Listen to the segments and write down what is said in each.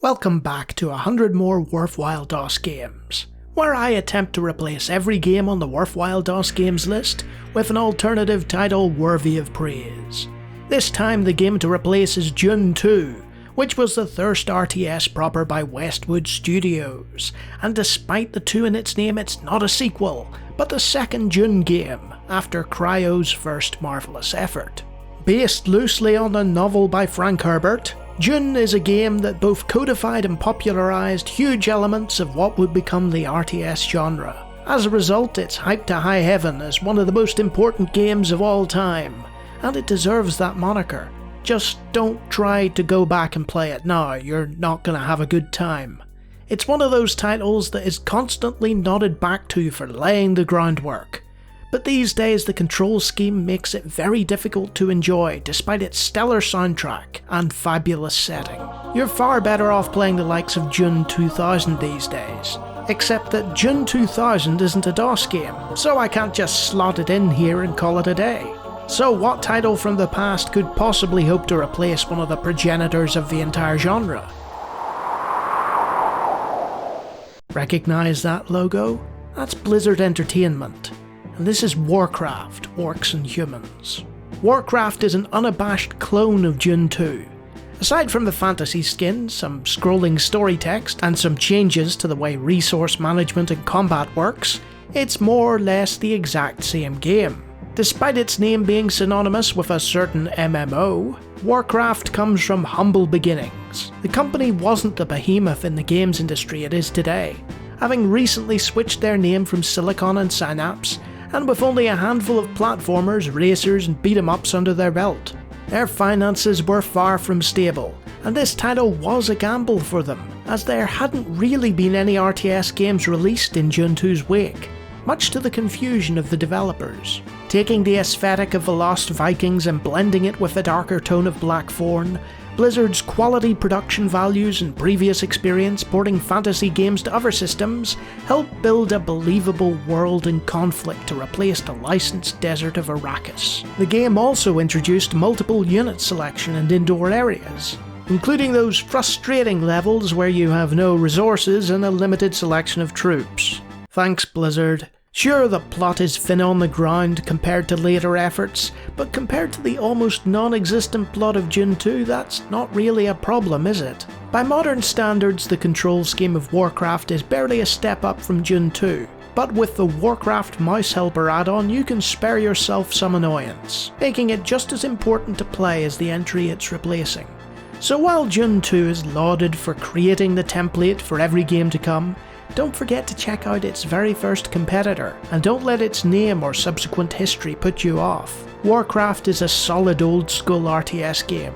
Welcome back to 100 more Worthwhile DOS games, where I attempt to replace every game on the Worthwhile DOS games list with an alternative title worthy of praise. This time the game to replace is Dune 2, which was the first RTS proper by Westwood Studios, and despite the 2 in its name, it's not a sequel, but the second Dune game, after Cryo's first marvellous effort. Based loosely on a novel by Frank Herbert, Dune is a game that both codified and popularised huge elements of what would become the RTS genre. As a result, it's hyped to high heaven as one of the most important games of all time, and it deserves that moniker. Just don't try to go back and play it now, you're not going to have a good time. It's one of those titles that is constantly nodded back to for laying the groundwork, but these days the control scheme makes it very difficult to enjoy despite its stellar soundtrack and fabulous setting. You're far better off playing the likes of Dune 2000 these days, except that Dune 2000 isn't a DOS game, so I can't just slot it in here and call it a day. So what title from the past could possibly hope to replace one of the progenitors of the entire genre? Recognise that logo? That's Blizzard Entertainment. And this is Warcraft, Orcs and Humans. Warcraft is an unabashed clone of Dune 2. Aside from the fantasy skin, some scrolling story text, and some changes to the way resource management and combat works, it's more or less the exact same game. Despite its name being synonymous with a certain MMO, Warcraft comes from humble beginnings. The company wasn't the behemoth in the games industry it is today, having recently switched their name from Silicon and Synapse, and with only a handful of platformers, racers and beat-em-ups under their belt. Their finances were far from stable, and this title was a gamble for them, as there hadn't really been any RTS games released in Dune 2's wake, much to the confusion of the developers. Taking the aesthetic of the Lost Vikings and blending it with the darker tone of Blackthorn, Blizzard's quality production values and previous experience porting fantasy games to other systems helped build a believable world in conflict to replace the licensed desert of Arrakis. The game also introduced multiple unit selection and indoor areas, including those frustrating levels where you have no resources and a limited selection of troops. Thanks, Blizzard. Sure, the plot is thin on the ground compared to later efforts, but compared to the almost non-existent plot of Dune 2, that's not really a problem, is it? By modern standards, the control scheme of Warcraft is barely a step up from Dune 2, but with the Warcraft Mouse Helper add-on you can spare yourself some annoyance, making it just as important to play as the entry it's replacing. So while Dune 2 is lauded for creating the template for every game to come, don't forget to check out its very first competitor, and don't let its name or subsequent history put you off. Warcraft is a solid old school RTS game,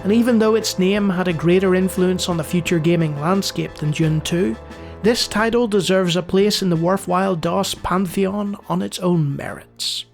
and even though its name had a greater influence on the future gaming landscape than Dune 2, this title deserves a place in the Worthwhile DOS pantheon on its own merits.